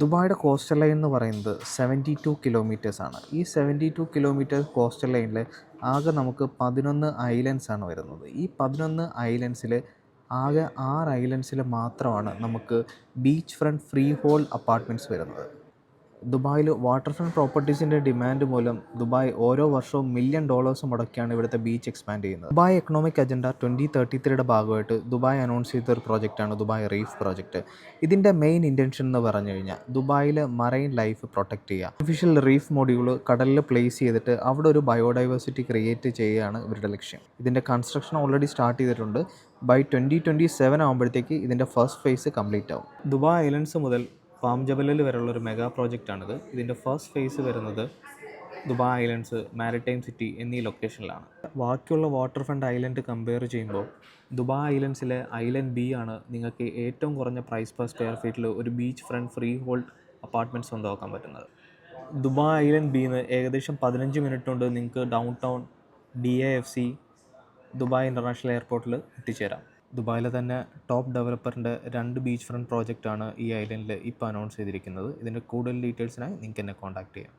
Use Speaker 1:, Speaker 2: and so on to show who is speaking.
Speaker 1: ദുബായിയുടെ coastal line എന്ന് പറയുന്നത് 72 ആണ്. ഈ 72 കോസ്റ്റൽ ലൈനിൽ ആകെ നമുക്ക് 11 ഐലൻഡ്സ് ആണ് വരുന്നത്. ഈ 11 ഐലൻഡ്സിൽ ആകെ 6 ഐലൻഡ്സിൽ മാത്രമാണ് നമുക്ക് beach front free hold apartments വരുന്നത്. ദുബായിൽ വാട്ടർ ഫ്രണ്ട് പ്രോപ്പർട്ടീസിൻ്റെ ഡിമാൻഡ് മൂലം ദുബായ് ഓരോ വർഷവും $1 മില്യൺ മുടക്കിയാണ് ഇവിടുത്തെ ബീച്ച് എക്സ്പാൻഡ് ചെയ്യുന്നത്. ദുബായ് എക്കണോമിക് അജണ്ട 2033യുടെ ഭാഗമായിട്ട് ദുബായ് അനൗൺസ് ചെയ്തൊരു പ്രോജക്റ്റാണ് ദുബായ് റീഫ് പ്രോജക്റ്റ്. ഇതിൻ്റെ മെയിൻ ഇൻറ്റൻഷൻ എന്ന് പറഞ്ഞു കഴിഞ്ഞാൽ ദുബായിൽ മറൈൻ ലൈഫ് പ്രൊട്ടക്റ്റ് ചെയ്യുക. ആർട്ടിഫിഷ്യൽ റീഫ് മോഡ്യൂൾ കടലിൽ പ്ലേസ് ചെയ്തിട്ട് അവിടെ ഒരു ബയോഡൈവേഴ്സിറ്റി ക്രിയേറ്റ് ചെയ്യുകയാണ് ഇവരുടെ ലക്ഷ്യം. ഇതിൻ്റെ കൺസ്ട്രക്ഷൻ ഓൾറെഡി സ്റ്റാർട്ട് ചെയ്തിട്ടുണ്ട്. ബൈ 2027 ആകുമ്പോഴത്തേക്ക് ഇതിൻ്റെ ഫസ്റ്റ് ഫേസ് കംപ്ലീറ്റ് ആവും. ദുബായ് ഐലൻഡ്സ് മുതൽ പാം ജബലിൽ വരെയുള്ള ഒരു മെഗാ പ്രോജക്റ്റാണിത്. ഇതിൻ്റെ ഫസ്റ്റ് ഫേസ് വരുന്നത് ദുബായ് ഐലൻഡ്സ്, മാരിടൈം സിറ്റി എന്നീ ലൊക്കേഷനിലാണ്. ബാക്കിയുള്ള വാട്ടർ ഫ്രണ്ട് ഐലൻഡ് കമ്പയർ ചെയ്യുമ്പോൾ ദുബായ് ഐലൻഡ്സിലെ ഐലൻഡ് ബി ആണ് നിങ്ങൾക്ക് ഏറ്റവും കുറഞ്ഞ പ്രൈസ് പെർ സ്ക്വയർ ഫീറ്റിൽ ഒരു beach front free hold apartment സ്വന്തമാക്കാൻ പറ്റുന്നത്. ദുബായ് ഐലൻഡ് ബിന്ന് ഏകദേശം 15 മിനിറ്റ് കൊണ്ട് നിങ്ങൾക്ക് down town DIFC Dubai international എയർപോർട്ടിൽ എത്തിച്ചേരാം. ദുബായിലെ തന്നെ ടോപ്പ് ഡെവലപ്പറിൻ്റെ 2 ബീച്ച് ഫ്രണ്ട് പ്രോജക്റ്റാണ് ഈ ഐലൻഡിൽ ഇപ്പോൾ അനൗൺസ് ചെയ്തിരിക്കുന്നത്. ഇതിൻ്റെ കൂടുതൽ ഡീറ്റെയിൽസിനായി നിങ്ങൾക്ക് എന്നെ കോൺടാക്റ്റ് ചെയ്യാം.